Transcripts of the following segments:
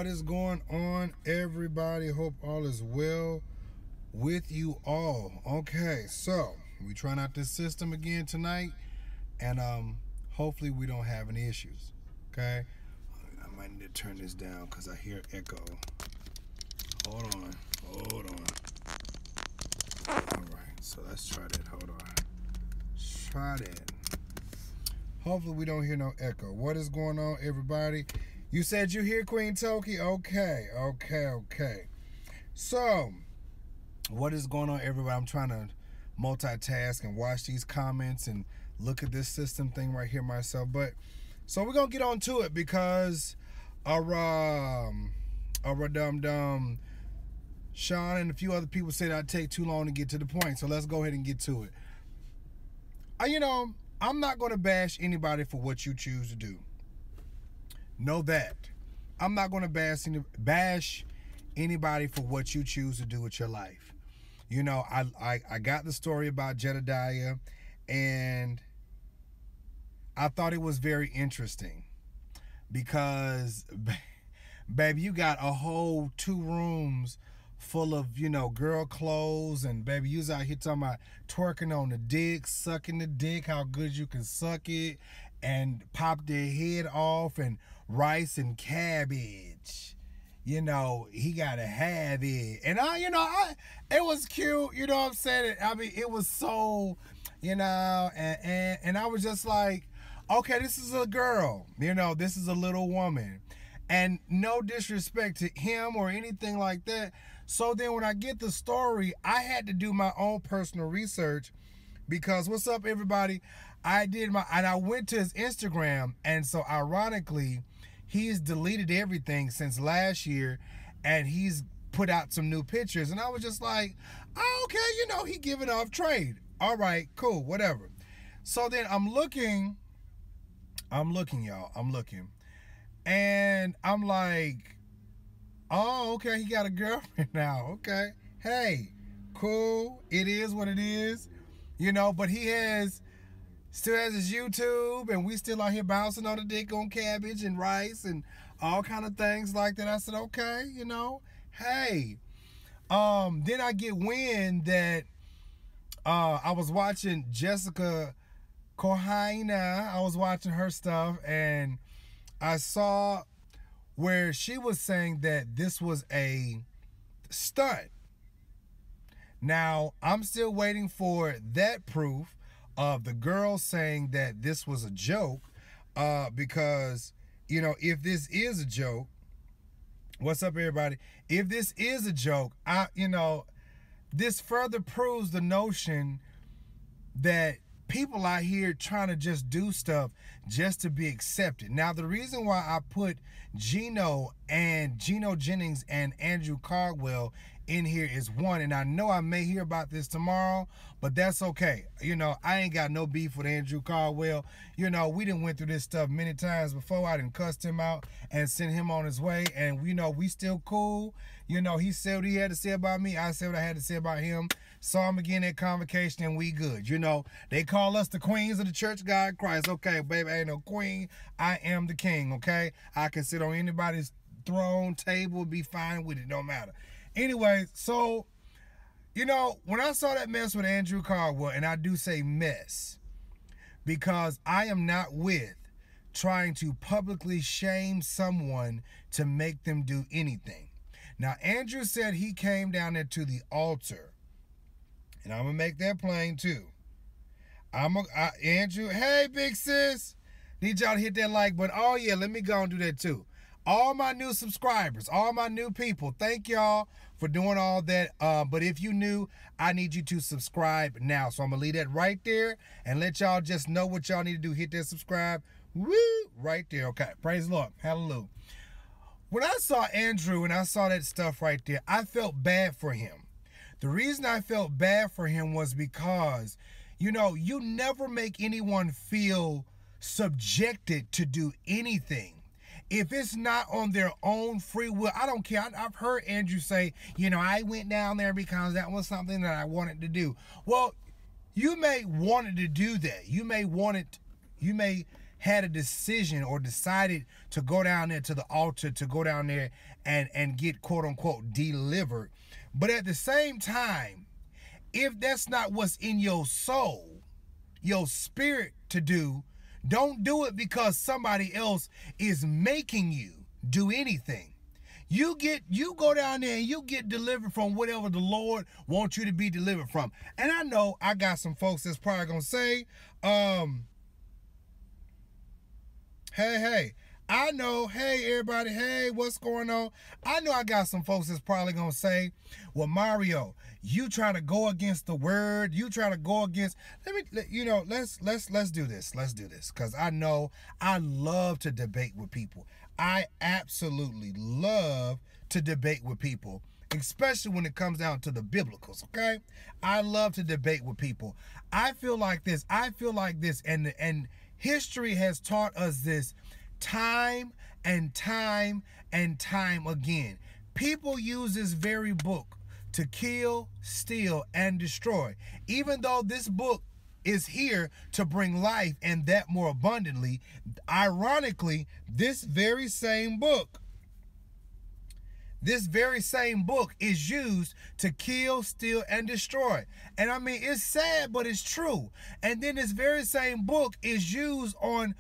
What is going on, everybody? Hope all is well with you all. Okay, so we trying out this system again tonight, and hopefully we don't have any issues. Okay, I might need to turn this down because I hear echo. Hold on. All right, so let's try that. Hold on. Try that. Hopefully we don't hear no echo. What is going on, everybody? You said you hear Queen Toki? Okay. So, what is going on, everybody? I'm trying to multitask and watch these comments and look at this system thing right here myself. But, so we're going to get on to it because our dum-dum Sean and a few other people said I'd take too long to get to the point. So let's go ahead and get to it. I'm not going to bash anybody for what you choose to do. Know that. I'm not going to bash anybody for what you choose to do with your life. I got the story about Jahdiah, and I thought it was very interesting because, baby, you got a whole 2 rooms full of, girl clothes, and baby, you was out here talking about twerking on the dick, sucking the dick, how good you can suck it, and pop their head off, and rice and cabbage. He gotta have it. And it was cute, you know what I'm saying? I mean, it was so, and I was just like, okay, this is a girl, this is a little woman. And no disrespect to him or anything like that. So then when I get the story, I had to do my own personal research because, what's up, everybody? And I went to his Instagram, and so ironically, he's deleted everything since last year, and he's put out some new pictures. And I was just like, oh, okay, he giving off trade. All right, cool, whatever. So then I'm looking, y'all. I'm looking. And I'm like, oh, okay, he got a girlfriend now. Okay. Hey, cool. It is what it is. But he still has his YouTube, and we still out here bouncing on the dick on cabbage and rice and all kind of things like that. I said, okay, hey. Then I get wind that I was watching Jessica Kohaina. I was watching her stuff, and I saw where she was saying that this was a stunt. Now, I'm still waiting for that proof of the girl saying that this was a joke, because, if this is a joke, what's up, everybody? If this is a joke, this further proves the notion that people out here trying to just do stuff just to be accepted. Now, the reason why I put Gino Jennings and Andrew Caldwell in here is one, and I know I may hear about this tomorrow, but that's okay. I ain't got no beef with Andrew Caldwell. We done went through this stuff many times before. I done cussed him out and sent him on his way, and we still cool. He said what he had to say about me. I said what I had to say about him. Saw him again at convocation, and we good. They call us the queens of the Church of God in Christ. Okay, baby, I ain't no queen. I am the king, okay? I can sit on anybody's throne, table, be fine with it. Don't matter. Anyway, so, when I saw that mess with Andrew Caldwell, and I do say mess, because I am not with trying to publicly shame someone to make them do anything. Now, Andrew said he came down there to the altar, and I'm going to make that plain too. Andrew, hey, big sis, need y'all to hit that like button. Oh, yeah, let me go and do that too. All my new subscribers, all my new people, thank y'all for doing all that. But if you new, I need you to subscribe now. So I'm going to leave that right there and let y'all just know what y'all need to do. Hit that subscribe. Woo! Right there. Okay. Praise the Lord. Hallelujah. When I saw Andrew and I saw that stuff right there, I felt bad for him. The reason I felt bad for him was because, you never make anyone feel subjected to do anything. If it's not on their own free will, I don't care. I've heard Andrew say, I went down there because that was something that I wanted to do. Well, you may wanted to do that. You may had a decision or decided to go down there to the altar, to go down there and get quote unquote delivered. But at the same time, if that's not what's in your soul, your spirit to do, don't do it because somebody else is making you do anything. You go down there and you get delivered from whatever the Lord wants you to be delivered from. And I know I got some folks that's probably gonna say, hey, I know, hey everybody, hey, what's going on? I know I got some folks that's probably gonna say, well, Mario, you trying to go against the word, you trying to go against, let's do this. Let's do this. Because I know I love to debate with people. I absolutely love to debate with people, especially when it comes down to the biblicals, okay? I love to debate with people. I feel like this, and history has taught us this time and time and time again. People use this very book to kill, steal, and destroy. Even though this book is here to bring life and that more abundantly, ironically, this very same book is used to kill, steal, and destroy. And I mean, it's sad, but it's true. And then this very same book is used on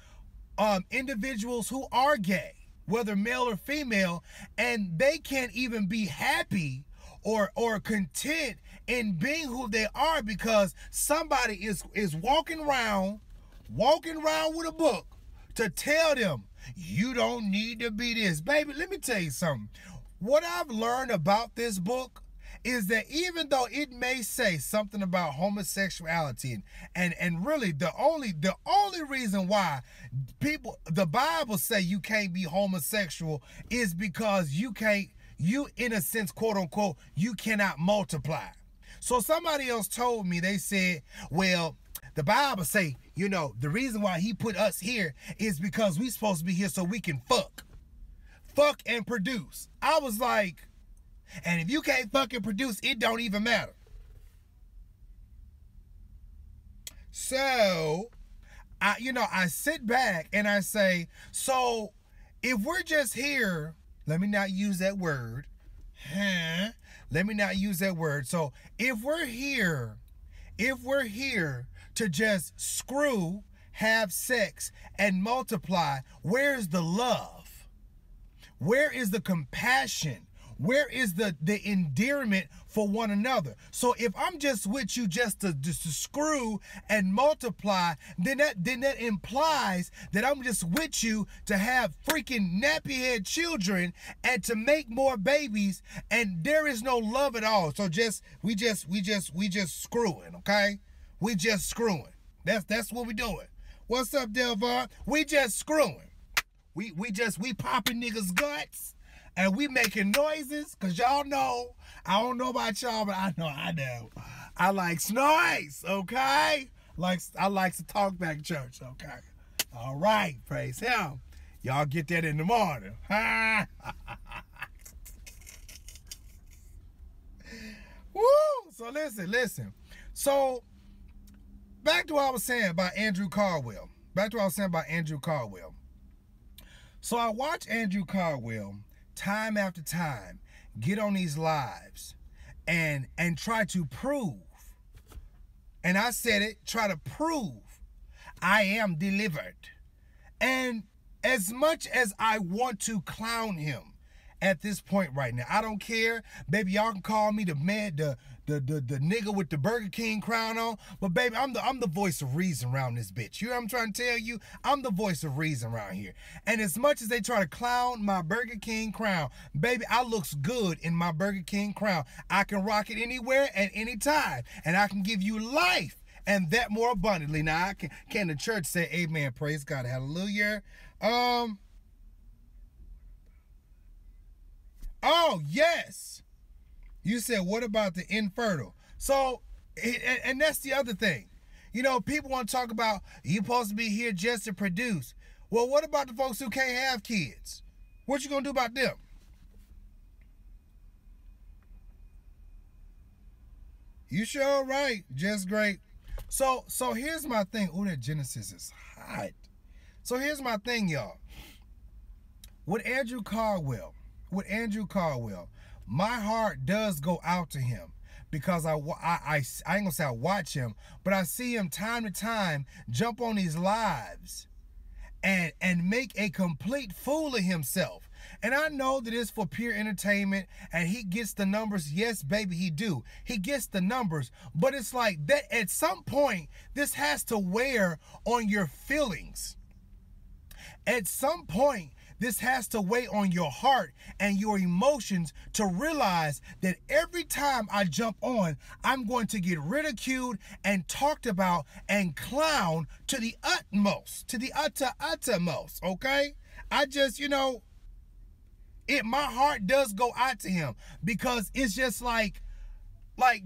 individuals who are gay, whether male or female, and they can't even be happy or content in being who they are because somebody is walking around with a book to tell them you don't need to be this. Baby, let me tell you something. What I've learned about this book is that even though it may say something about homosexuality and really the only reason why the Bible say you can't be homosexual is because you in a sense, quote unquote, you cannot multiply. So somebody else told me, they said, well, the Bible say, the reason why he put us here is because we supposed to be here so we can fuck and produce. I was like, and if you can't fucking produce, it don't even matter. So, I sit back and I say, so if we're just here, let me not use that word. Let me not use that word. So if we're here to just screw, have sex, and multiply, where's the love? Where is the compassion? Where is the endearment for one another? So if I'm just with you just to screw and multiply, then that implies that I'm just with you to have freaking nappy head children and to make more babies, and there is no love at all. So we just screwing, okay? We just screwing. That's what we doing. What's up, Delvar? We just screwing. We popping niggas' guts. And we making noises, because y'all know, I don't know about y'all, but I know. I like noise, okay? I like to talk back church, okay? All right, praise him. Y'all get that in the morning. Woo! So listen. So, back to what I was saying about Andrew Caldwell. So I watch Andrew Caldwell time after time get on these lives and try to prove, and I said it, try to prove I am delivered. And as much as I want to clown him at this point right now, I don't care. Baby, y'all can call me the man, the nigga with the Burger King crown on, but baby, I'm the voice of reason around this bitch. You know what I'm trying to tell you? I'm the voice of reason around here. And as much as they try to clown my Burger King crown, baby, I looks good in my Burger King crown. I can rock it anywhere at any time, and I can give you life and that more abundantly. Now, can the church say amen? Praise God, hallelujah. Oh, yes. You said, what about the infertile? So, and that's the other thing. People want to talk about, you're supposed to be here just to produce. Well, what about the folks who can't have kids? What you going to do about them? You sure right. Just great. So here's my thing. Oh, that Genesis is hot. So here's my thing, y'all. With Andrew Caldwell, my heart does go out to him because I ain't gonna say I watch him, but I see him time to time jump on these lives and make a complete fool of himself. And I know that it's for pure entertainment and he gets the numbers. Yes, baby, he do. He gets the numbers, but it's like that at some point, this has to wear on your feelings. At some point, this has to weigh on your heart and your emotions to realize that every time I jump on, I'm going to get ridiculed and talked about and clowned to the utmost, to the uttermost, okay? I just, my heart does go out to him because it's just like,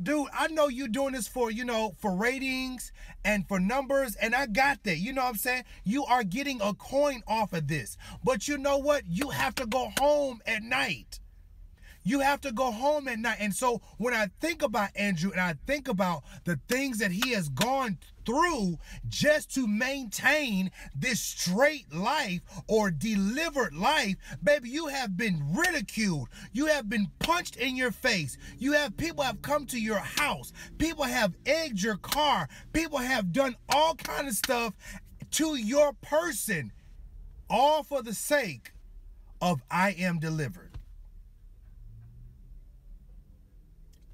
dude, I know you doing this for, for ratings and for numbers, and I got that. You know what I'm saying? You are getting a coin off of this. But you know what? You have to go home at night. You have to go home at night. And so when I think about Andrew and I think about the things that he has gone through just to maintain this straight life or delivered life, baby, you have been ridiculed. You have been punched in your face. People have come to your house. People have egged your car. People have done all kind of stuff to your person, all for the sake of I am delivered.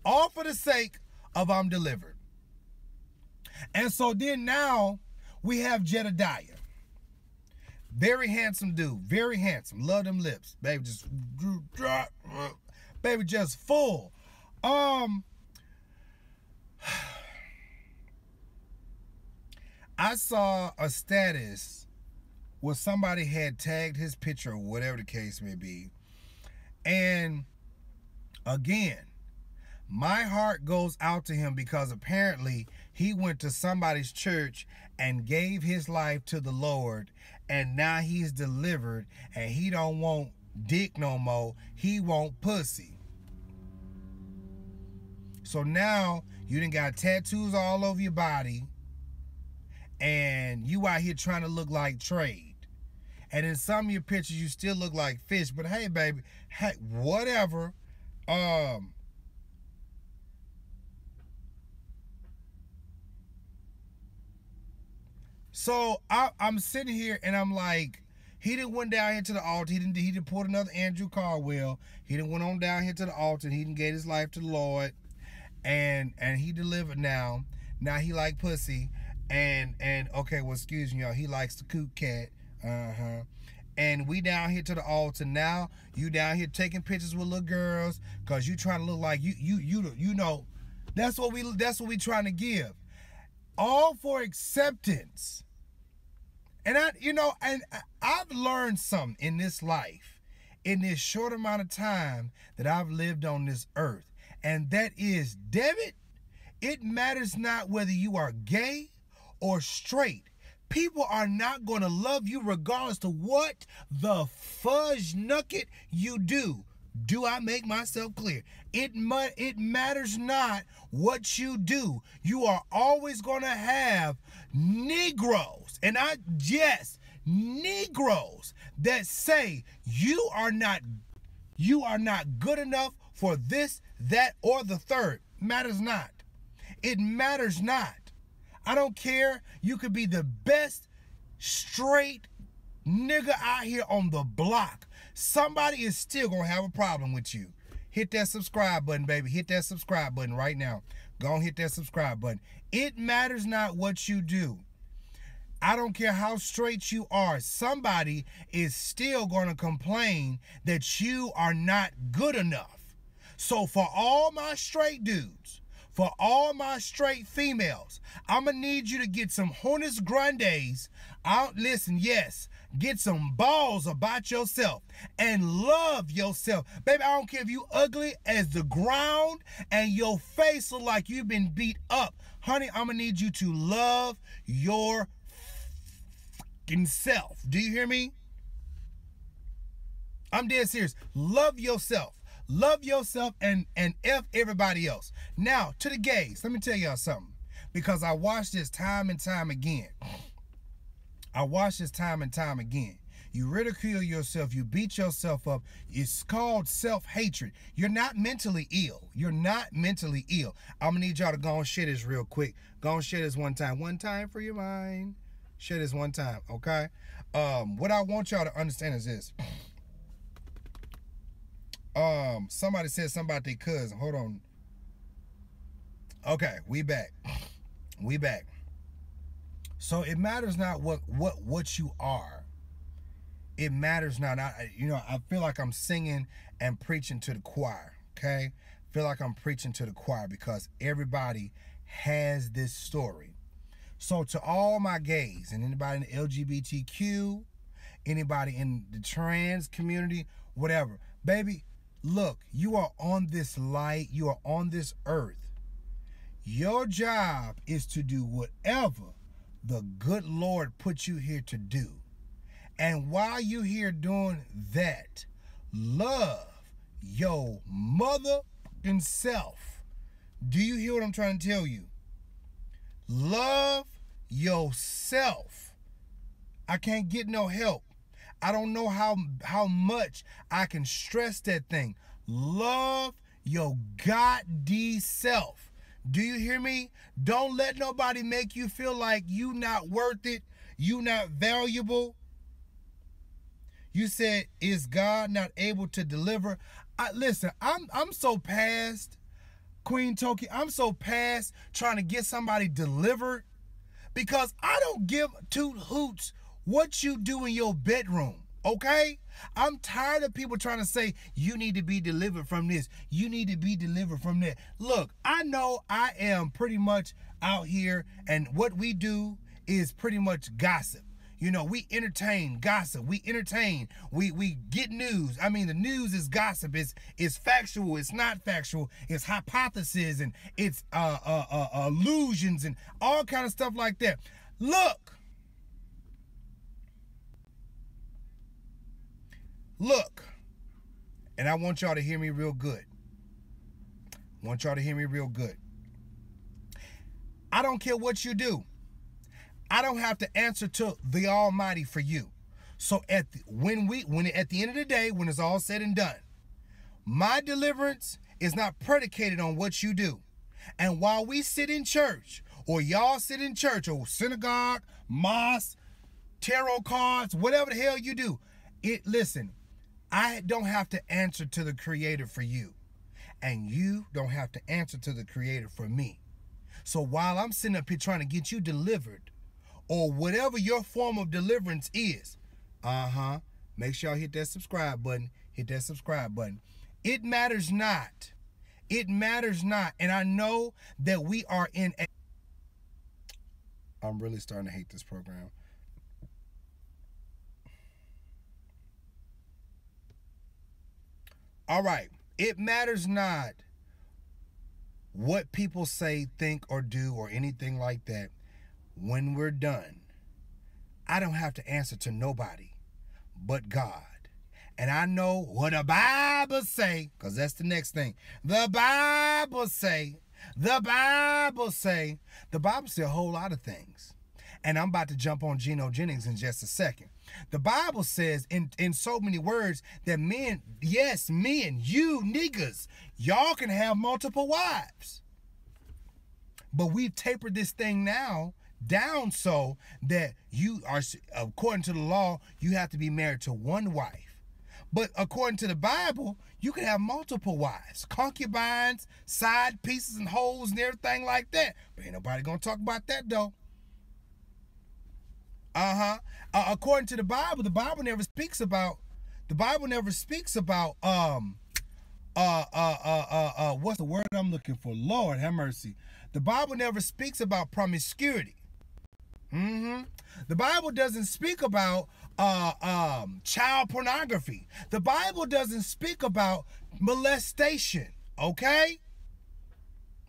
All for the sake of I'm delivered. And so then now we have Jahdiah. Very handsome dude. Very handsome. Love them lips. Baby, just full. I saw a status where somebody had tagged his picture or whatever the case may be. And again, my heart goes out to him because apparently he went to somebody's church and gave his life to the Lord, and now he's delivered and he don't want dick no more. He want pussy. So now you done got tattoos all over your body and you out here trying to look like Trade. And in some of your pictures you still look like Fish, but hey baby, hey, whatever. So I'm sitting here and I'm like, he done went down here to the altar. He done pulled another Andrew Caldwell. He done went on down here to the altar. And he done gave his life to the Lord, and he delivered now. Now he like pussy, and okay, well excuse me, y'all. He likes the coot cat. And we down here to the altar now. You down here taking pictures with little girls because you trying to look like you know. That's what we trying to give. All for acceptance. And I've learned something in this life, in this short amount of time that I've lived on this earth. And that is, damn it matters not whether you are gay or straight. People are not going to love you regardless to what the fudge nugget you do. Do I make myself clear? It matters not what you do. You are always going to have Negroes, and Negroes that say you are not good enough for this, that, or the third. Matters not. It matters not. I don't care. You could be the best straight nigga out here on the block. Somebody is still gonna have a problem with you. Hit that subscribe button, baby. Hit that subscribe button right now. Go and hit that subscribe button. It matters not what you do. I don't care how straight you are. Somebody is still gonna complain that you are not good enough. So for all my straight dudes, for all my straight females, I'm gonna need you to get some Hornets Grandes out. Listen, yes, get some balls about yourself and love yourself. Baby, I don't care if you ugly as the ground and your face look like you've been beat up. Honey, I'm gonna need you to love your fucking self. Do you hear me? I'm dead serious. Love yourself. Love yourself and F everybody else. Now, to the gays, let me tell y'all something. Because I watch this time and time again. I watch this time and time again. You ridicule yourself. You beat yourself up. It's called self-hatred. You're not mentally ill. You're not mentally ill. I'm going to need y'all to go and share this real quick. Go and share this one time. One time for your mind. Share this one time, okay? What I want y'all to understand is this. Somebody said something about their cousin. Hold on. Okay, we back. We back. So it matters not what you are. It matters not. I feel like I'm singing and preaching to the choir, okay? I feel like I'm preaching to the choir because everybody has this story. So to all my gays and anybody in the LGBTQ, anybody in the trans community, whatever, baby, look, you are on this light. You are on this earth. Your job is to do whatever the good Lord put you here to do. And while you here doing that, love your motherfucking self. Do you hear what I'm trying to tell you? Love yourself. I can't get no help. I don't know how much I can stress that thing. Love your goddamn self. Do you hear me? Don't let nobody make you feel like you not worth it. You not valuable. You said, is God not able to deliver? Listen, I'm so past, Queen Toki, I'm so past trying to get somebody delivered because I don't give two hoots what you do in your bedroom, okay? I'm tired of people trying to say, you need to be delivered from this. You need to be delivered from that. Look, I know I am pretty much out here and what we do is pretty much gossip. You know, we entertain, gossip, we entertain, we get news. I mean, the news is gossip, it's factual, it's not factual, it's hypothesis, and it's illusions, and all kind of stuff like that. Look, and I want y'all to hear me real good. I don't care what you do. I don't have to answer to the Almighty for you. So at the end of the day, when it's all said and done, my deliverance is not predicated on what you do. And while we sit in church, or y'all sit in church, or synagogue, mosque, tarot cards, whatever the hell you do, listen, I don't have to answer to the Creator for you. And you don't have to answer to the Creator for me. So while I'm sitting up here trying to get you delivered, or whatever your form of deliverance is, make sure y'all hit that subscribe button. It matters not. And I know that we are in a... I'm really starting to hate this program. All right. It matters not what people say, think, or do, or anything like that. When we're done, I don't have to answer to nobody but God. And I know what the Bible say, because that's the next thing. The Bible say a whole lot of things. And I'm about to jump on Gino Jennings in just a second. The Bible says in so many words that men, yes, men, you niggas, y'all can have multiple wives. But we've tapered this thing now down so that you are, according to the law, you have to be married to one wife. But according to the Bible, you can have multiple wives, concubines, side pieces and holes and everything like that. But ain't nobody gonna talk about that though. According to the Bible never speaks about, what's the word I'm looking for? Lord have mercy. The Bible never speaks about promiscuity. The Bible doesn't speak about child pornography. The Bible doesn't speak about molestation, okay?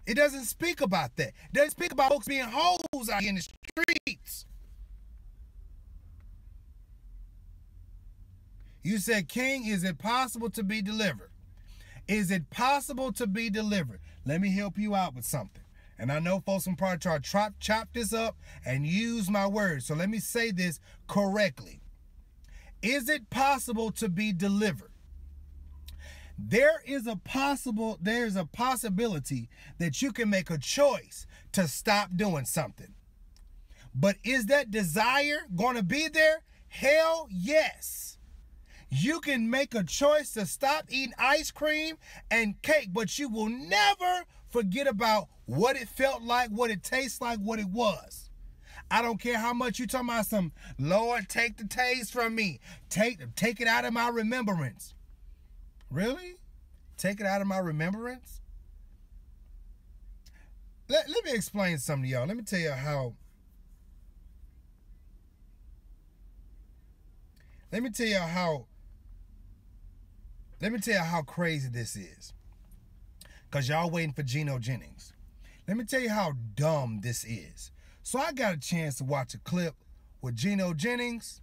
It doesn't speak about that. It doesn't speak about folks being hoes out here in the streets. You said, King, is it possible to be delivered? Is it possible to be delivered? Let me help you out with something. And I know folks will probably try to chop this up and use my words. So let me say this correctly. Is it possible to be delivered? There's a possibility that you can make a choice to stop doing something. But is that desire going to be there? Hell yes. You can make a choice to stop eating ice cream and cake, but you will never forget about what it felt like, what it tastes like, what it was. I don't care how much you talking about some, Lord, take the taste from me. Take it out of my remembrance. Really? Take it out of my remembrance? Let me explain something to y'all. Let me tell you how. Let me tell you how crazy this is. Because y'all waiting for Gino Jennings. Let me tell you how dumb this is. So I got a chance to watch a clip with Gino Jennings.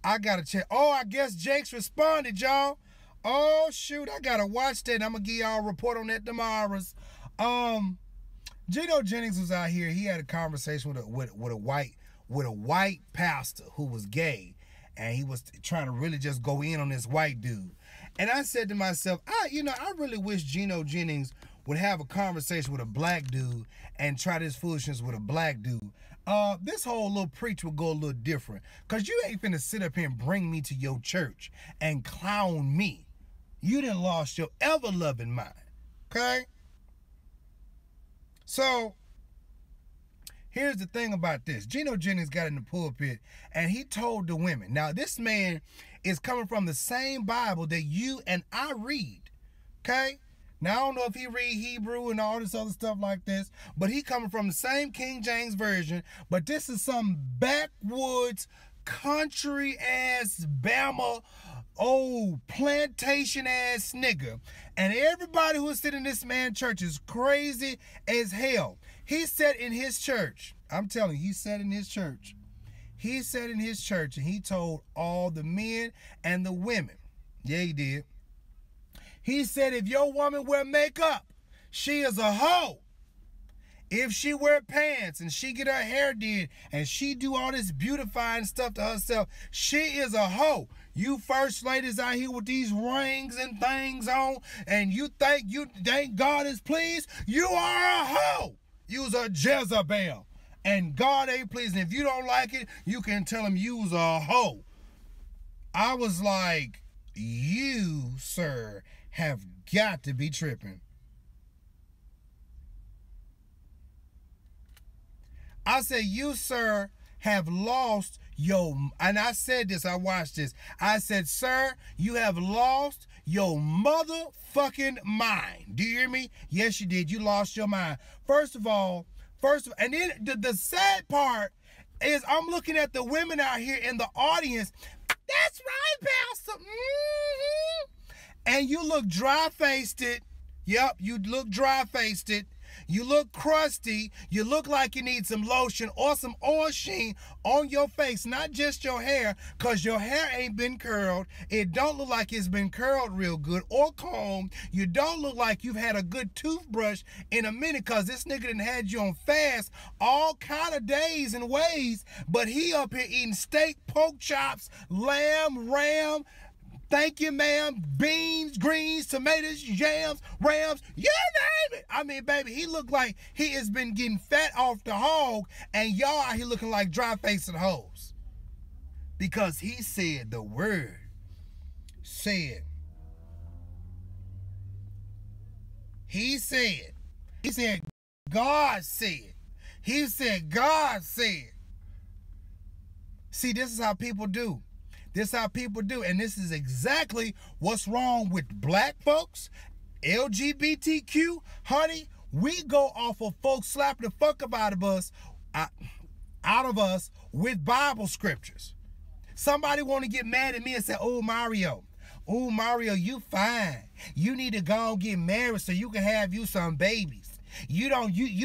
I got a chance. Oh, I guess Jake's responded, y'all. Oh, shoot. I got to watch that. I'm going to give y'all a report on that tomorrow. Gino Jennings was out here. He had a conversation with a white pastor who was gay. And he was trying to really just go in on this white dude. And I said to myself, I really wish Gino Jennings would have a conversation with a black dude and try this foolishness with a black dude. This whole little preach would go a little different. Because you ain't finna sit up here and bring me to your church and clown me. You done lost your ever-loving mind. Okay? So, here's the thing about this. Gino Jennings got in the pulpit and he told the women. Now, this man is coming from the same Bible that you and I read. Okay? Now, I don't know if he read Hebrew and all this other stuff like this, but he coming from the same King James version, but this is some backwoods, country-ass, Bama, old plantation-ass nigga. And everybody who's sitting in this man's church is crazy as hell. He said in his church, I'm telling you, he said in his church, and he told all the men and the women, yeah, he did. He said, if your woman wear makeup, she is a hoe. If she wear pants and she get her hair did and she do all this beautifying stuff to herself, she is a hoe. You first ladies out here with these rings and things on and you think God is pleased, you are a hoe. You's a Jezebel. And God ain't pleased. And if you don't like it, you can tell him you's a hoe. I was like, you, sir, have got to be tripping. I said, you, sir, have lost your, and I said this, I watched this. I said, sir, you have lost your motherfucking mind. Do you hear me? Yes, you did. You lost your mind. First of all, and then the sad part is I'm looking at the women out here in the audience. That's right, Pastor. Mm-hmm. And you look dry-faced. Yep, you look dry-faced. You look crusty. You look like you need some lotion or some oil sheen on your face, not just your hair, because your hair ain't been curled. It don't look like it's been curled real good or combed. You don't look like you've had a good toothbrush in a minute, because this nigga done had you on fast all kind of days and ways, but he up here eating steak, pork chops, lamb, ram, thank you, ma'am, beans, greens, tomatoes, yams, rams, you name it. I mean, baby, he looked like he has been getting fat off the hog, and y'all out here looking like dry-faced hoes. Because he said the word said. He said, God said. He said, God said. See, this is how people do. This is how people do. And this is exactly what's wrong with black folks, LGBTQ. Honey, we go off of folks slapping the fuck out of us with Bible scriptures. Somebody want to get mad at me and say, oh, Mario, you fine. You need to go and get married so you can have you some babies. You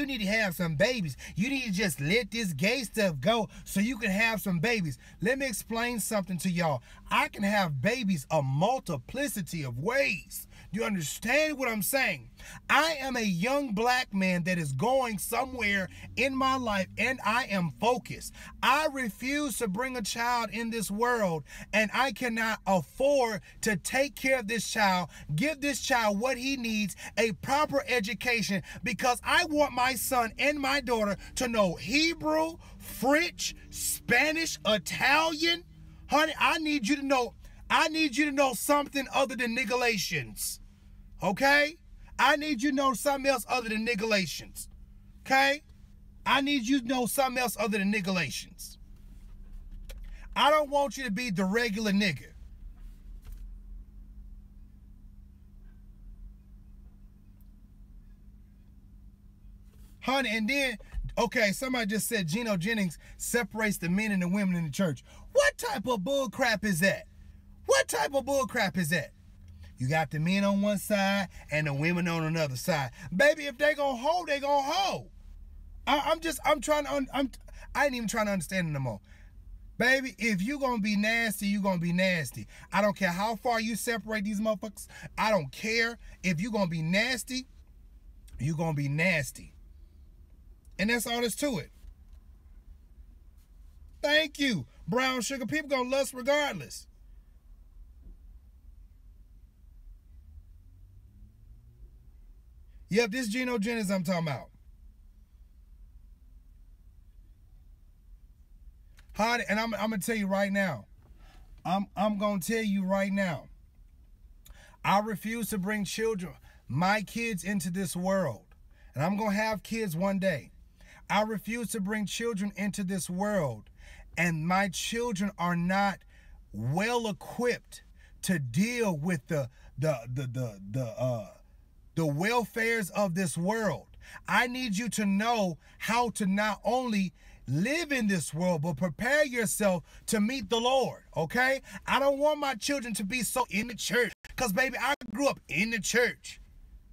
need to have some babies. You need to just let this gay stuff go so you can have some babies. Let me explain something to y'all. I can have babies a multiplicity of ways. Do you understand what I'm saying? I am a young black man that is going somewhere in my life, and I am focused. I refuse to bring a child in this world, and I cannot afford to take care of this child, give this child what he needs, a proper education, because I want my son and my daughter to know Hebrew, French, Spanish, Italian. Honey, I need you to know something other than Nigalations. Okay? I need you to know something else other than Nigalations. Okay? I need you to know something else other than Nigalations. I don't want you to be the regular nigga. Honey, and then, okay, somebody just said Gino Jennings separates the men and the women in the church. What type of bull crap is that? What type of bull crap is that? You got the men on one side and the women on another side. Baby, if they gonna hold, they gonna hold. I ain't even trying to understand it no more. Baby, if you gonna be nasty, you gonna be nasty. I don't care how far you separate these motherfuckers. I don't care. If you gonna be nasty, you gonna be nasty. And that's all there's to it. Thank you. Brown sugar, people gonna lust regardless. Yep, this Gino Jennings I'm talking about. Honey, and I'm gonna tell you right now. I'm gonna tell you right now. I refuse to bring my kids into this world. And I'm gonna have kids one day. I refuse to bring children into this world, and my children are not well equipped to deal with the welfares of this world. I need you to know how to not only live in this world, but prepare yourself to meet the Lord, okay? I don't want my children to be so in the church, because, baby, I grew up in the church,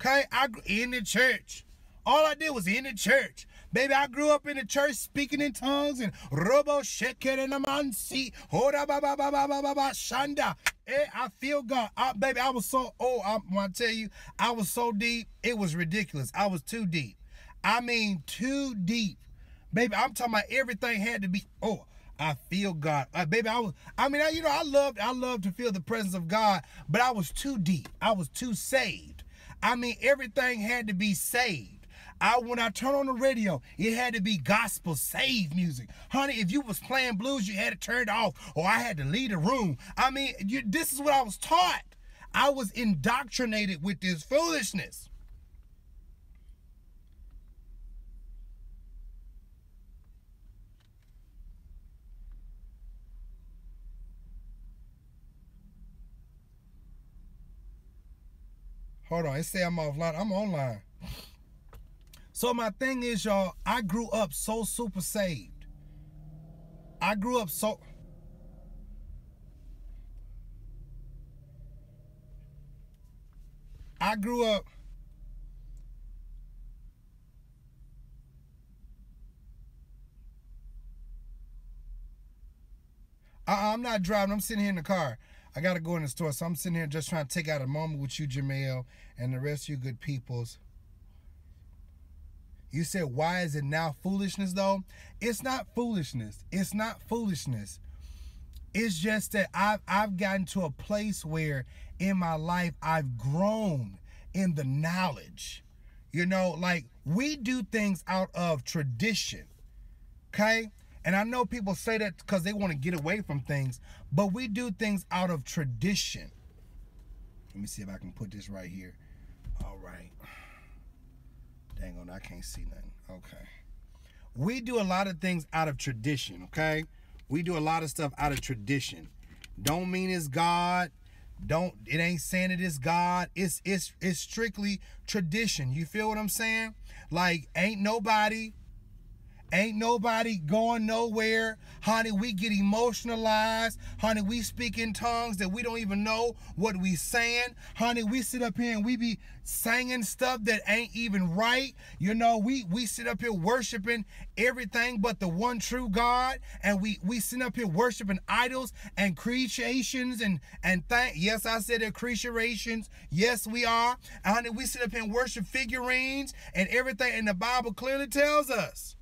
okay? I grew in the church. All I did was in the church. Baby, I grew up in the church speaking in tongues and robo sheker and amansi. Ora ba ba ba ba ba ba ba shanda. I feel God. Baby, I was so, when I tell you, I was so deep, it was ridiculous. I was too deep. I mean, too deep. Baby, I'm talking about everything had to be, I feel God. Baby, I love to feel the presence of God, but I was too deep. I was too saved. I mean, everything had to be saved. When I turn on the radio, it had to be gospel save music. Honey, if you was playing blues, you had to turn it off, or I had to leave the room. I mean, this is what I was taught. I was indoctrinated with this foolishness. Hold on, it say I'm offline. I'm online. So my thing is, y'all, I grew up so super saved. I grew up so... I grew up... I'm not driving. I'm sitting here in the car. I got to go in the store. So I'm sitting here just trying to take out a moment with you, Jamel, and the rest of you good peoples. You said, why is it now foolishness, though? It's not foolishness. It's not foolishness. It's just that I've gotten to a place where in my life I've grown in the knowledge. You know, like we do things out of tradition, okay? And I know people say that because they want to get away from things, but we do things out of tradition. Let me see if I can put this right here. All right. Dang on, I can't see nothing. Okay. We do a lot of things out of tradition, okay? We do a lot of stuff out of tradition. Don't mean it's God. It ain't saying it is God. It's strictly tradition. You feel what I'm saying? Like, ain't nobody Ain't nobody going nowhere. Honey, we get emotionalized. Honey, we speak in tongues that we don't even know what we saying. Honey, we sit up here and we be singing stuff that ain't even right. You know, we sit up here worshiping everything but the one true God. And we sit up here worshiping idols and creations and yes, I said creations. Yes, we are. Honey, we sit up here and worship figurines and everything. And the Bible clearly tells us.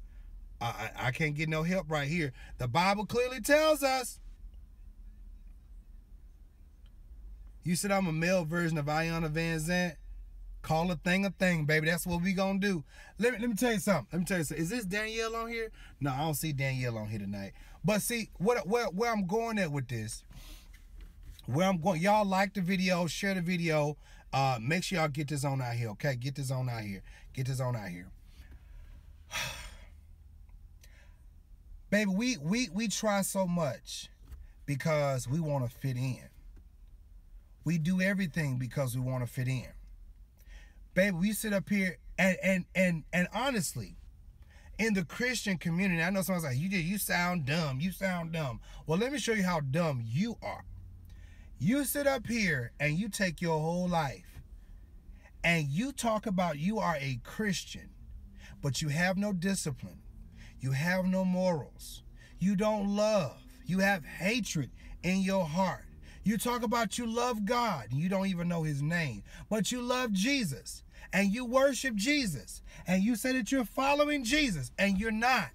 I can't get no help right here. The Bible clearly tells us. You said I'm a male version of Ayanna Van Zant. Call a thing, baby. That's what we gonna do. Let me tell you something. Is this Danielle on here? No, I don't see Danielle on here tonight. But see, where I'm going at with this, y'all like the video, share the video. Make sure y'all get this on out here, okay? Get this on out here. Baby, we try so much because we want to fit in. We do everything because we want to fit in. Baby, we sit up here and honestly, in the Christian community, I know someone's like, you sound dumb. Well, let me show you how dumb you are. You sit up here and you take your whole life and you talk about you are a Christian, but you have no discipline. You have no morals. You don't love. You have hatred in your heart. You talk about you love God. You don't even know his name. But you love Jesus. And you worship Jesus. And you say that you're following Jesus. And you're not.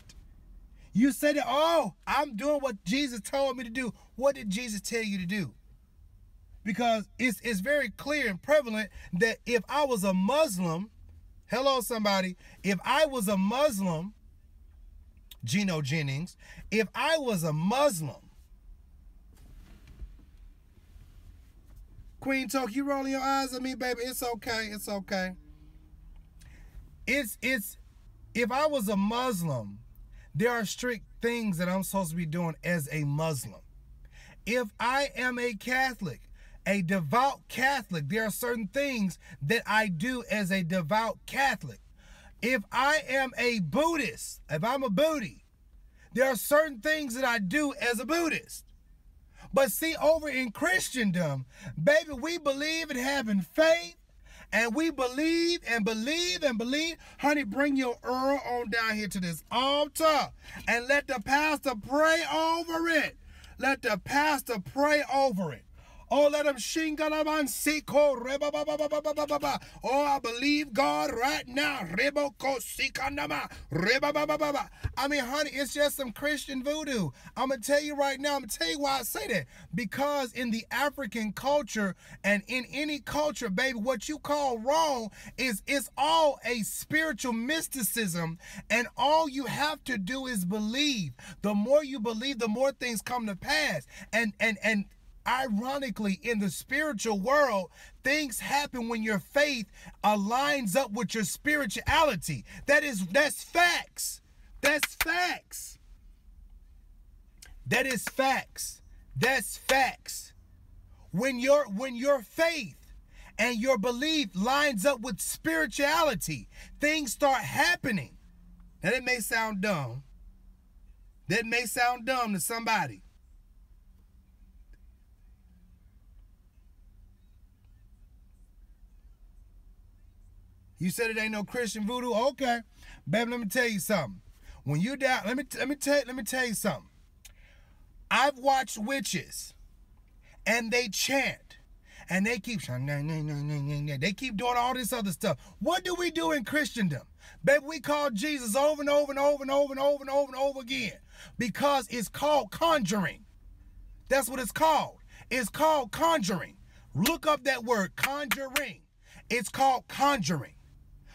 You say that, oh, I'm doing what Jesus told me to do. What did Jesus tell you to do? Because it's very clear and prevalent that if I was a Muslim, hello somebody, if I was a Muslim, Gino Jennings, if I was a Muslim, Queen Talk, you rolling your eyes at me, baby. It's okay. If I was a Muslim, there are strict things that I'm supposed to be doing as a Muslim. If I am a Catholic, a devout Catholic, there are certain things that I do as a devout Catholic. If I am a Buddhist, if I'm a Buddhist, there are certain things that I do as a Buddhist. But see, over in Christendom, baby, we believe in having faith, and we believe and believe and believe. Honey, bring your Earl on down here to this altar and let the pastor pray over it. Let the pastor pray over it. Oh, let him shingalaman siko reba ba ba ba ba ba ba ba. Oh, I believe God right now. Rebo ko sikanama reba ba ba ba ba. I mean, honey, it's just some Christian voodoo. I'm gonna tell you right now. I'm gonna tell you why I say that. Because in the African culture and in any culture, baby, what you call wrong is it's all a spiritual mysticism, and all you have to do is believe. The more you believe, the more things come to pass. And ironically, in the spiritual world, things happen when your faith aligns up with your spirituality. That's facts. That's facts. That is facts. That's facts. When your faith and your belief lines up with spirituality, things start happening. Now that may sound dumb. That may sound dumb to somebody. You said it ain't no Christian voodoo? Okay. Baby, let me tell you something. When you die, let me tell you something. I've watched witches and they chant and they keep doing all this other stuff. What do we do in Christendom? Baby, we call Jesus over and over and over and over and over and over and over again because it's called conjuring. That's what it's called. It's called conjuring. Look up that word, conjuring. It's called conjuring.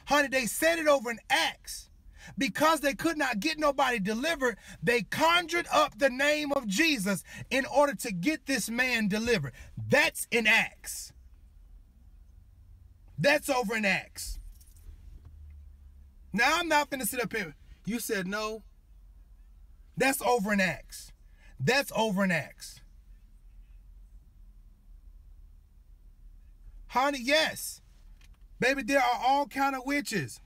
Honey, they said it over in Acts. Because they could not get nobody delivered, they conjured up the name of Jesus in order to get this man delivered. That's in Acts. That's over in Acts. Now, I'm not going to sit up here. You said no. That's over in Acts. That's over in Acts. Honey, yes. Baby, there are all kind of witches.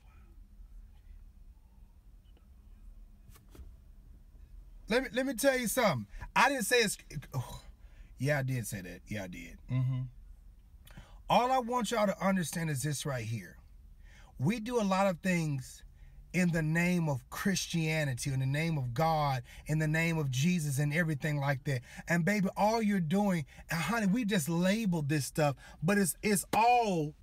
let me tell you something. I didn't say it's. Oh, yeah, I did say that. Yeah, I did. All I want y'all to understand is this right here. We do a lot of things in the name of Christianity, in the name of God, in the name of Jesus and everything like that. And baby, all you're doing, and honey, we just labeled this stuff, but it's all.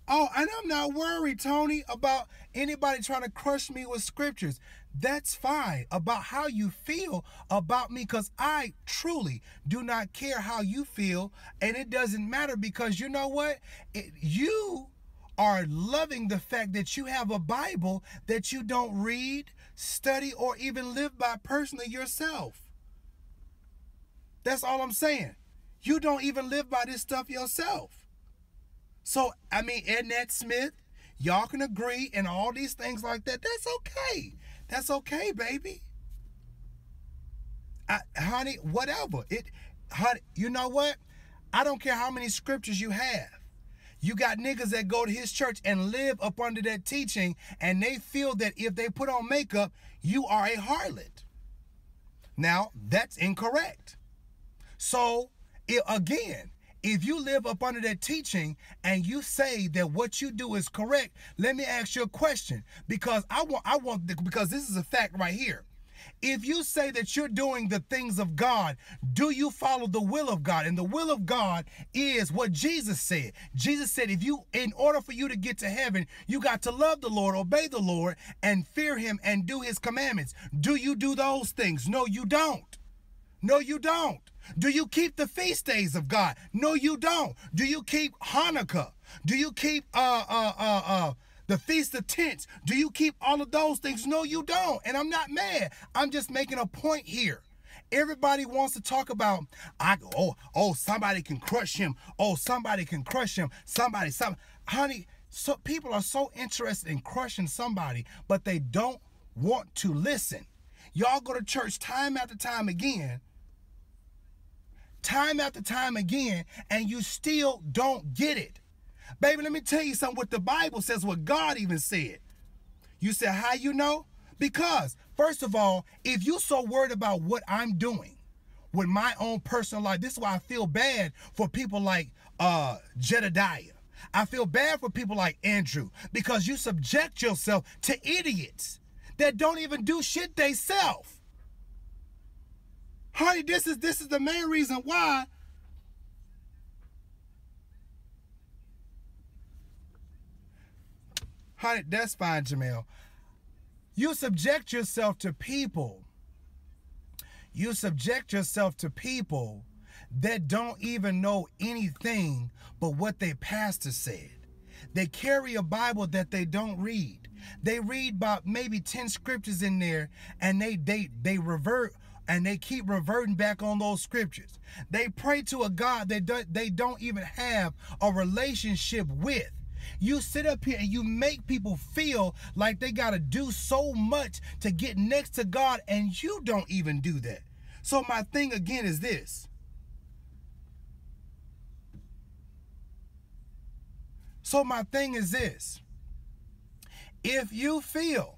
Oh, and I'm not worried, Tony, about anybody trying to crush me with scriptures. That's fine about how you feel about me, because I truly do not care how you feel, and it doesn't matter, because you know what? You are loving the fact that you have a Bible that you don't read, study, or even live by personally yourself. That's all I'm saying. You don't even live by this stuff yourself. So, I mean, Ednette Smith, y'all can agree and all these things like that. That's okay. That's okay, baby. Honey, whatever. Honey, you know what? I don't care how many scriptures you have. You got niggas that go to his church and live up under that teaching, and they feel that if they put on makeup, you are a harlot. Now, that's incorrect. So, again, if you live up under that teaching and you say that what you do is correct, let me ask you a question, because because this is a fact right here. If you say that you're doing the things of God, do you follow the will of God? And the will of God is what Jesus said. Jesus said, in order for you to get to heaven, you got to love the Lord, obey the Lord, and fear him and do his commandments. Do you do those things? No, you don't. No, you don't. Do you keep the feast days of God? No, you don't. Do you keep Hanukkah? Do you keep the Feast of Tents? Do you keep all of those things? No, you don't. And I'm not mad. I'm just making a point here. Everybody wants to talk about, somebody can crush him. Oh, somebody can crush him. Somebody. Honey, so people are so interested in crushing somebody, but they don't want to listen. Y'all go to church time after time after time again, and you still don't get it. Baby, let me tell you something, what the Bible says, what God even said. You said, how you know? Because, first of all, if you're so worried about what I'm doing with my own personal life, this is why I feel bad for people like Jahdiah. I feel bad for people like Andrew, because you subject yourself to idiots that don't even do shit they self. Honey, this is the main reason why. Honey, that's fine, Jamel. You subject yourself to people. You subject yourself to people that don't even know anything but what their pastor said. They carry a Bible that they don't read. They read about maybe 10 scriptures in there, and they revert, and they keep reverting back on those scriptures. They pray to a God that they don't even have a relationship with. You sit up here and you make people feel like they got to do so much to get next to God, and you don't even do that. So my thing again is this. If you feel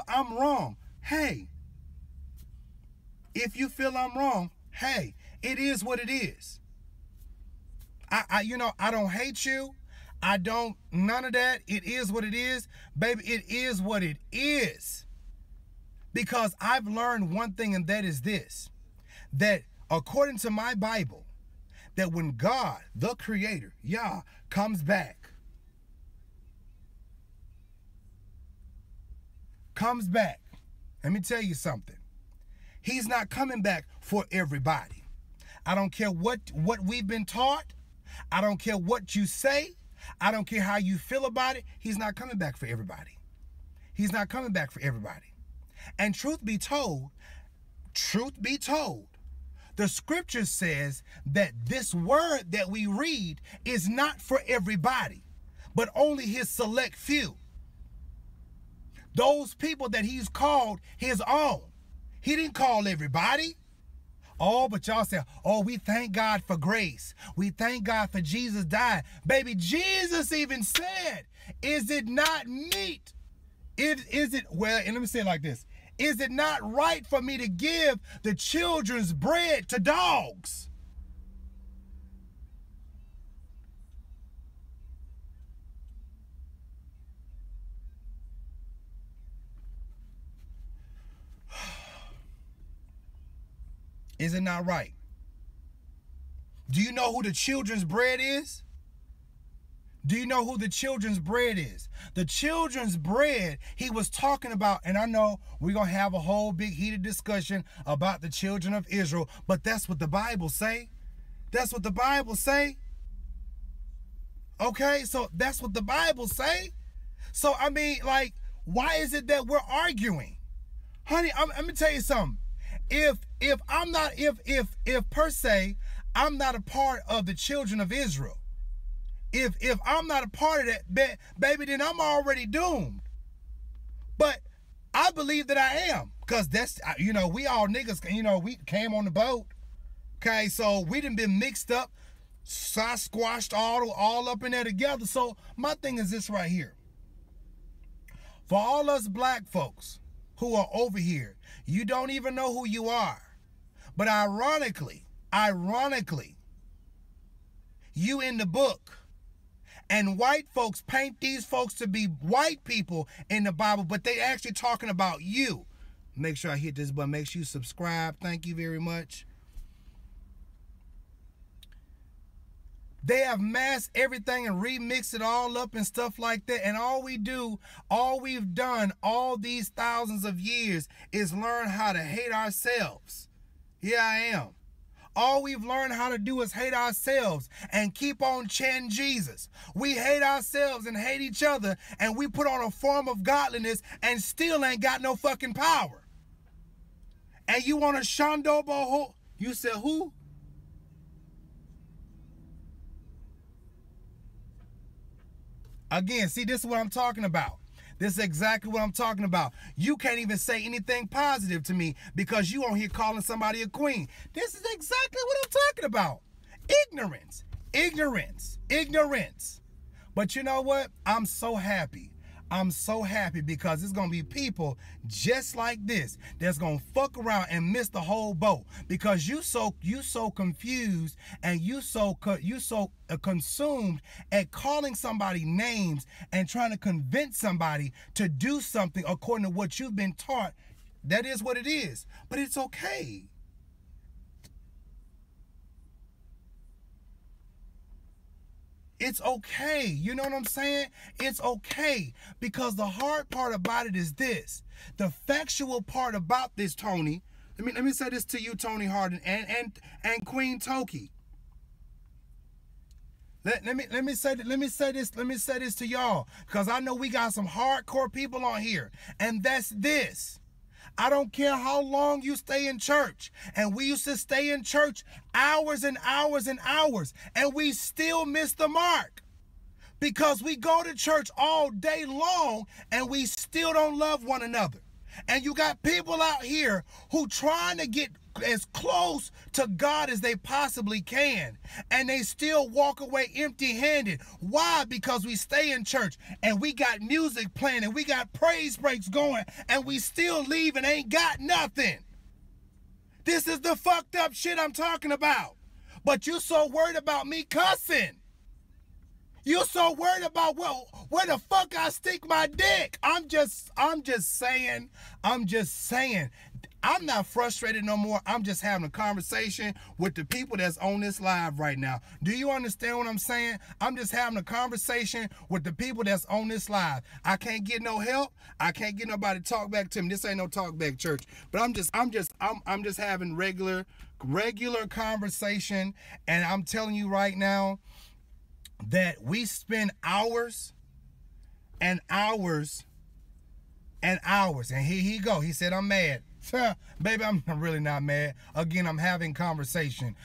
I'm wrong, hey, if you feel I'm wrong, hey, it is what it is. I don't hate you. I don't, none of that. It is what it is. Baby, it is what it is. Because I've learned one thing, and that is this, that according to my Bible, that when God, the Creator, Yah, comes back, let me tell you something. He's not coming back for everybody. I don't care what we've been taught. I don't care what you say. I don't care how you feel about it. He's not coming back for everybody. He's not coming back for everybody. And truth be told, the scripture says that this word that we read is not for everybody, but only his select few. Those people that he's called his own. He didn't call everybody. Oh, but y'all say, oh, we thank God for grace. We thank God for Jesus died. Baby, Jesus even said, is it not meet? Is it, well, and let me say it like this. Is it not right for me to give the children's bread to dogs? Is it not right? Do you know who the children's bread is? Do you know who the children's bread is? The children's bread he was talking about, and I know we're going to have a whole big heated discussion about the children of Israel, but that's what the Bible say. That's what the Bible say. Okay, so that's what the Bible say. So, I mean, like, why is it that we're arguing? Honey, let me tell you something. If I'm not, if per se, I'm not a part of the children of Israel, if I'm not a part of that, baby, then I'm already doomed. But I believe that I am, because that's, you know, we all niggas, you know, we came on the boat. Okay, so we done been mixed up, squashed all up in there together. So my thing is this right here. For all us black folks who are over here, you don't even know who you are. But ironically, you in the book. And white folks paint these folks to be white people in the Bible, but they actually talking about you. Make sure I hit this button. Make sure you subscribe. Thank you very much. They have masked everything and remixed it all up and stuff like that. And all we've done all these thousands of years is learn how to hate ourselves. Yeah, I am. All we've learned how to do is hate ourselves and keep on chanting Jesus. We hate ourselves and hate each other, and we put on a form of godliness and still ain't got no fucking power. And you want to Shandobo? You said who? Again, see, this is what I'm talking about. This is exactly what I'm talking about. You can't even say anything positive to me because you on here calling somebody a queen. This is exactly what I'm talking about. Ignorance, ignorance, ignorance. But you know what? I'm so happy. I'm so happy because it's going to be people just like this that's going to fuck around and miss the whole boat because you so confused and you so consumed at calling somebody names and trying to convince somebody to do something according to what you've been taught. That is what it is. But it's okay. It's okay. You know what I'm saying? It's okay. Because the hard part about it is this. The factual part about this, Tony. Let me say this to you, Tony Harden, and Queen Toki. Let me say this to y'all. Because I know we got some hardcore people on here. And that's this. I don't care how long you stay in church. And we used to stay in church hours and hours and hours. And we still miss the mark. Because we go to church all day long and we still don't love one another. And you got people out here who trying to get as close to God as they possibly can. And they still walk away empty-handed. Why? Because we stay in church and we got music playing and we got praise breaks going and we still leave and ain't got nothing. This is the fucked up shit I'm talking about. But you so worried about me cussing. You so worried about where the fuck I stick my dick. I'm just saying. I'm not frustrated no more. I'm just having a conversation with the people that's on this live right now. Do you understand what I'm saying? I'm just having a conversation with the people that's on this live. I can't get no help. I can't get nobody to talk back to me. This ain't no talk back church. But I'm just having regular conversation, and I'm telling you right now that we spend hours and hours and hours. And here he go. He said, I'm mad. Baby, I'm really not mad. Again, I'm having conversation.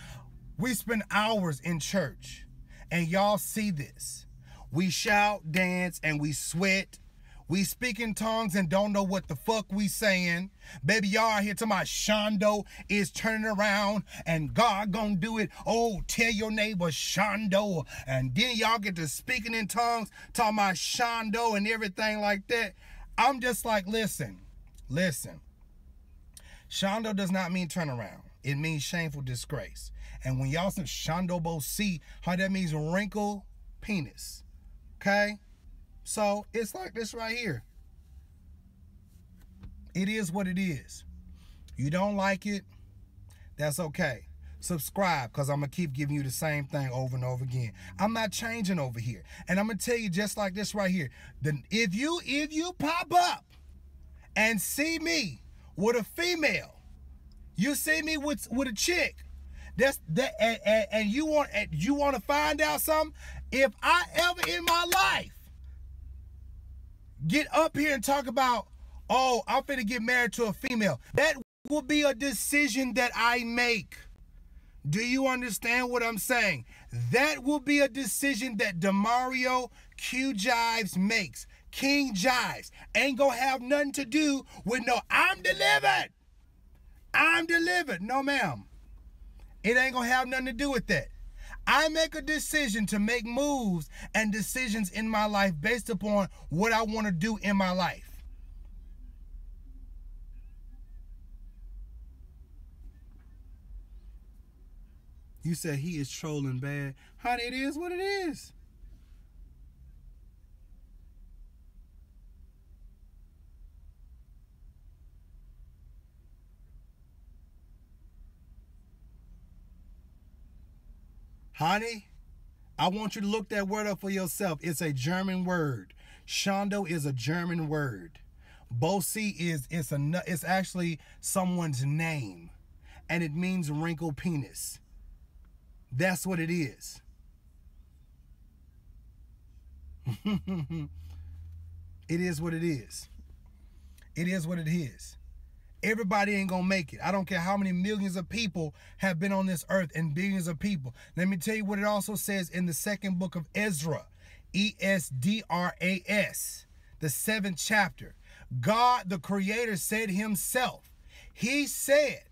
We spend hours in church. And y'all see this. We shout, dance, and we sweat. We speak in tongues and don't know what the fuck we saying. Baby, y'all out here talking about Shondo is turning around and God gonna do it. Oh, tell your neighbor Shondo. And then y'all get to speaking in tongues, talking about Shondo and everything like that. I'm just like, listen. Shondo does not mean turn around. It means shameful disgrace. And when y'all say Shondo Bo see, how that means wrinkle penis. Okay? So it's like this right here. It is what it is. You don't like it, that's okay. Subscribe, because I'm going to keep giving you the same thing over and over again. I'm not changing over here. And I'm going to tell you just like this right here. If you pop up and see me with a female, you see me with a chick, and you want to find out something, if I ever in my life get up here and talk about, oh, I'm finna get married to a female, that will be a decision that I make. Do you understand what I'm saying? That will be a decision that DeMario KingJivesShow makes. King Jives ain't gonna have nothing to do with no, I'm delivered. I'm delivered. No, ma'am. It ain't gonna have nothing to do with that. I make a decision to make moves and decisions in my life based upon what I want to do in my life. You said he is trolling bad. Honey, it is what it is. Honey, I want you to look that word up for yourself. It's a German word. Shondo is a German word. Bosi it's actually someone's name, and it means wrinkled penis. That's what it is. It is what it is. It is what it is. Everybody ain't gonna make it. I don't care how many millions of people have been on this earth and billions of people. Let me tell you what it also says in the second book of Ezra, Esdras, the 7th chapter. God, the creator, said himself, he said,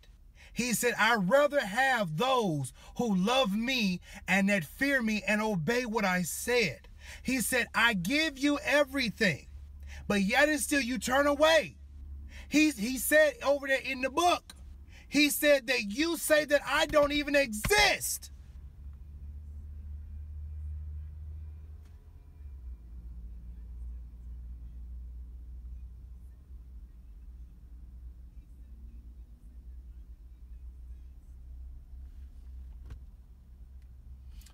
I'd rather have those who love me and that fear me and obey what I said. He said, I give you everything, but yet and still you turn away. He said over there in the book, he said that you say that I don't even exist.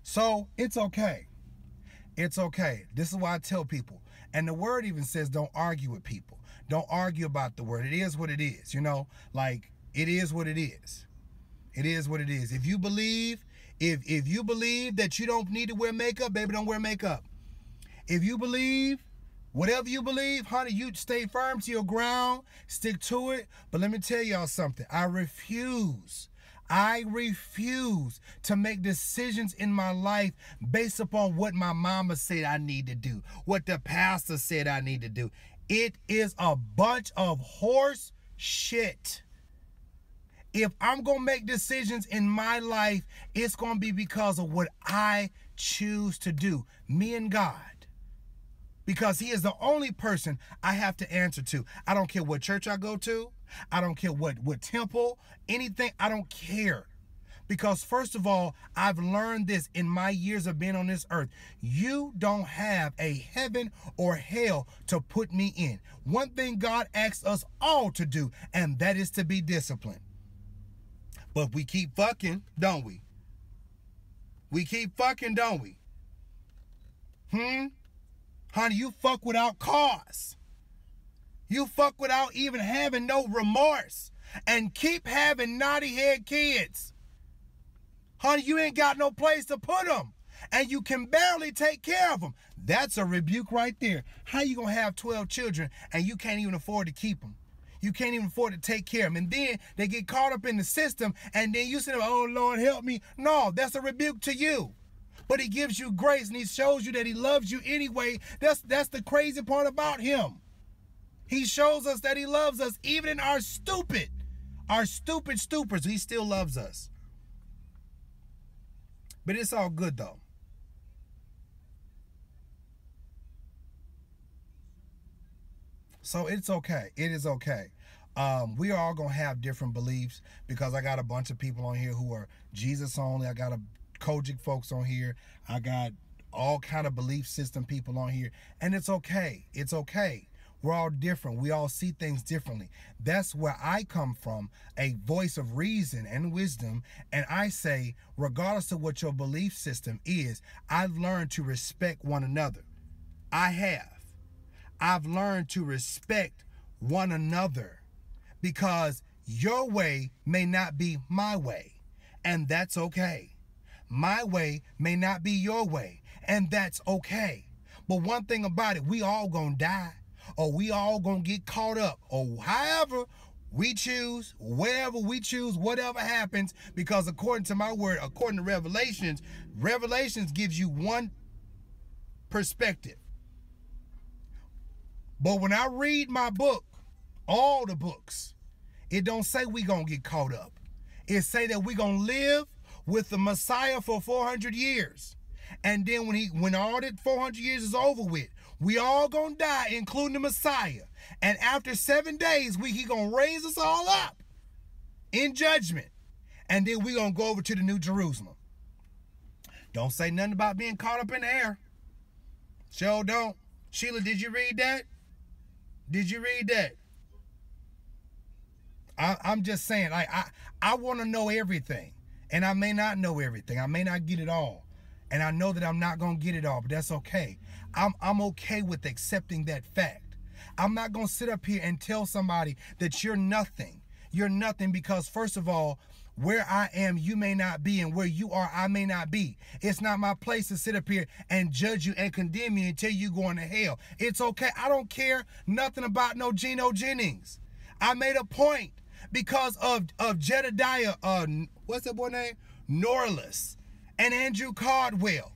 So it's okay. It's okay. This is why I tell people. And the word even says don't argue with people. Don't argue about the word. It is what it is, you know? Like, it is what it is. It is what it is. If you believe, if you believe that you don't need to wear makeup, baby, don't wear makeup. If you believe, whatever you believe, honey, you stay firm to your ground, stick to it. But let me tell y'all something. I refuse to make decisions in my life based upon what my mama said I need to do, what the pastor said I need to do. It is a bunch of horse shit. If I'm going to make decisions in my life, it's going to be because of what I choose to do, me and God. Because he is the only person I have to answer to. I don't care what church I go to. I don't care what temple, anything. I don't care. Because first of all, I've learned this in my years of being on this earth. You don't have a heaven or hell to put me in. One thing God asks us all to do, and that is to be disciplined. But we keep fucking, don't we? We keep fucking, don't we? Honey, you fuck without cause. You fuck without even having no remorse. And keep having naughty head kids. Honey, you ain't got no place to put them. And you can barely take care of them. That's a rebuke right there. How you gonna have 12 children and you can't even afford to keep them? You can't even afford to take care of them. And then they get caught up in the system and then you say, oh Lord, help me. No, that's a rebuke to you. But he gives you grace and he shows you that he loves you anyway. That's the crazy part about him. He shows us that he loves us even in our stupid stupors. He still loves us. But it's all good though. So it's okay. It is okay. We are all going to have different beliefs because I got a bunch of people on here who are Jesus only. I got a Kojic folks on here. I got all kind of belief system people on here. And it's okay. It's okay. We're all different. We all see things differently. That's where I come from, a voice of reason and wisdom. And I say, regardless of what your belief system is, I've learned to respect one another. I have. I've learned to respect one another because your way may not be my way, and that's okay. My way may not be your way, and that's okay. But one thing about it, we all gonna die, or we all gonna get caught up, or however we choose, wherever we choose, whatever happens, because according to my word, according to Revelations, Revelations gives you one perspective. But when I read my book, all the books, it don't say we gonna get caught up. It say that we gonna live with the Messiah for 400 years. And then when all that 400 years is over with, we all gonna die, including the Messiah. And after 7 days, he gonna raise us all up in judgment. And then we gonna go over to the New Jerusalem. Don't say nothing about being caught up in the air. Sure don't. Sheila, did you read that? Did you read that? I'm just saying, I want to know everything. And I may not know everything. I may not get it all. And I know that I'm not going to get it all, but that's okay. I'm okay with accepting that fact. I'm not going to sit up here and tell somebody that you're nothing. You're nothing because, first of all, where I am, you may not be, and where you are, I may not be. It's not my place to sit up here and judge you and condemn you and tell you going to hell. It's okay. I don't care nothing about no Gino Jennings. I made a point because of Jahdiah, what's that boy name? Norelus and Andrew Caldwell,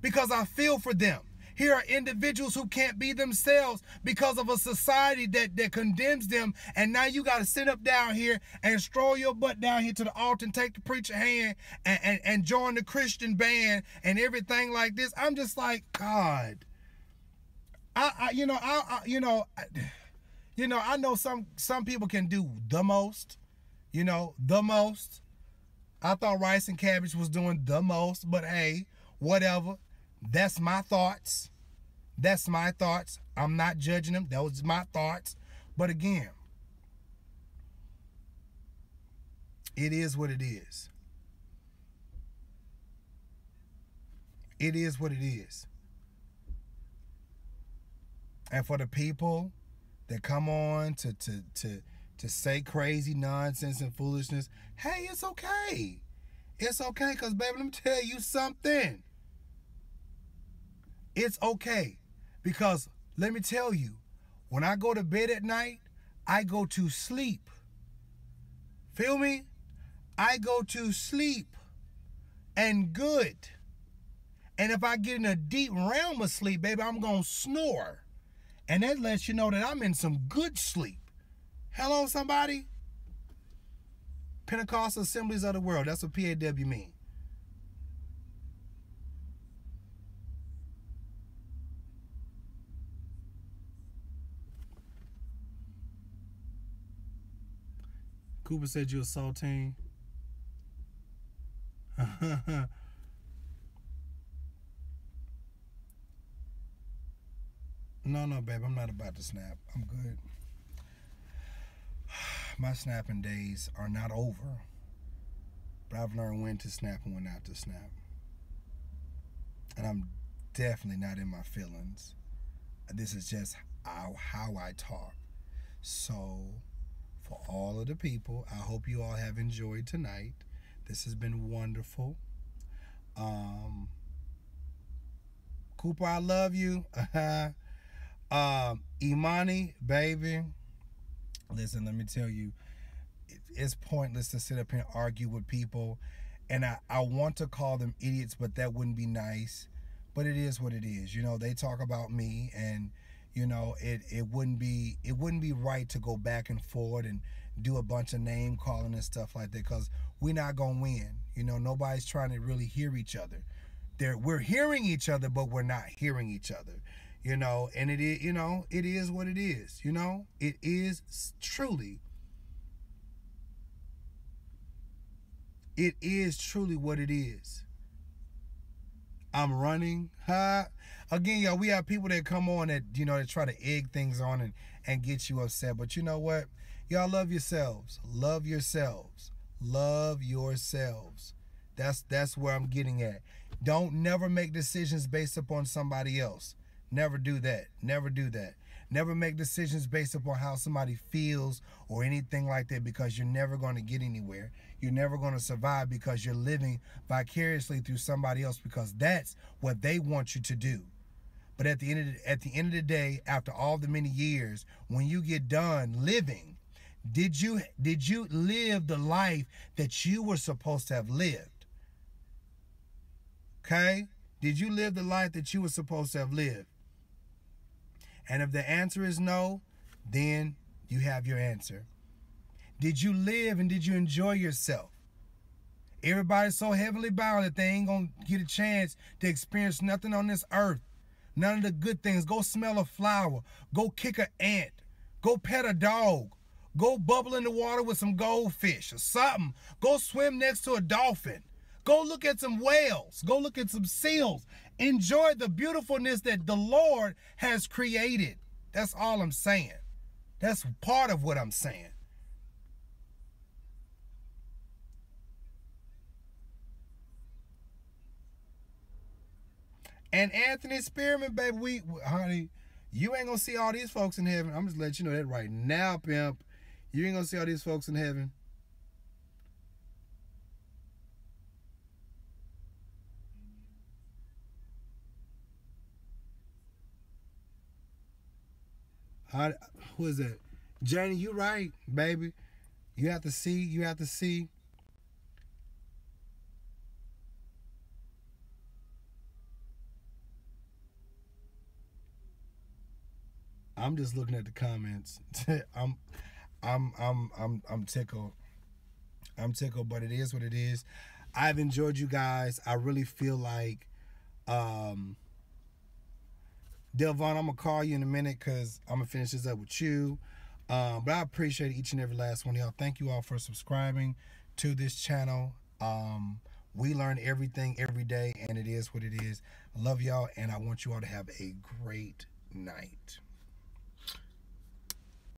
because I feel for them. Here are individuals who can't be themselves because of a society that condemns them. And now you got to sit up down here and stroll your butt down here to the altar and take the preacher hand and join the Christian band and everything like this. I'm just like, God, I know some people can do the most, the most. I thought rice and cabbage was doing the most, but hey, whatever. That's my thoughts. That's my thoughts. I'm not judging them. That was my thoughts. But again, it is what it is. It is what it is. And for the people that come on to say crazy nonsense and foolishness, hey, it's okay. It's okay, because, baby, let me tell you something. It's okay, because let me tell you, when I go to bed at night, I go to sleep. Feel me? I go to sleep and good. And if I get in a deep realm of sleep, baby, I'm going to snore. And that lets you know that I'm in some good sleep. Hello, somebody? Pentecostal Assemblies of the World. That's what PAW mean. Cooper said you a saltine. No, babe, I'm not about to snap. I'm good. My snapping days are not over, but I've learned when to snap and when not to snap. And I'm definitely not in my feelings. This is just how I talk. So, for all of the people, I hope you all have enjoyed tonight. This has been wonderful. Cooper, I love you. Imani, baby, listen, let me tell you, it's pointless to sit up here and argue with people. And I want to call them idiots, but that wouldn't be nice. But it is what it is. They talk about me, and You know, it wouldn't be right to go back and forth and do a bunch of name calling and stuff like that, because we're not gonna win. You know, nobody's trying to really hear each other. We're hearing each other, but we're not hearing each other. You know, and it is, you know, it is what it is. You know, it is truly. It is truly what it is. I'm running. Again, y'all, we have people that come on that, you know, that try to egg things on and get you upset. But you know what? Y'all love yourselves. Love yourselves. Love yourselves. That's where I'm getting at. Don't never make decisions based upon somebody else. Never do that. Never do that. Never make decisions based upon how somebody feels or anything like that, because you're never going to get anywhere. You're never going to survive, because you're living vicariously through somebody else, because that's what they want you to do. But at the end of the day, after all the many years, when you get done living, did you live the life that you were supposed to have lived? Okay? Did you live the life that you were supposed to have lived? And if the answer is no, then you have your answer. Did you live and did you enjoy yourself? Everybody's so heavenly bound that they ain't gonna get a chance to experience nothing on this earth. None of the good things. Go smell a flower. Go kick an ant. Go pet a dog. Go bubble in the water with some goldfish or something. Go swim next to a dolphin. Go look at some whales. Go look at some seals. Enjoy the beautifulness that the Lord has created. That's all I'm saying. That's part of what I'm saying. And Anthony Spearman, baby, honey, you ain't gonna see all these folks in heaven. I'm just letting you know that right now, pimp. You ain't gonna see all these folks in heaven. Who is that? Jenny, you right, baby. You have to see. You have to see. I'm just looking at the comments. I'm tickled. I'm tickled, but it is what it is. I've enjoyed you guys. I really feel like, Delvon, I'm gonna call you in a minute because I'm gonna finish this up with you. But I appreciate each and every last one of y'all. Thank you all for subscribing to this channel. We learn everything every day, and it is what it is. I love y'all, and I want you all to have a great night.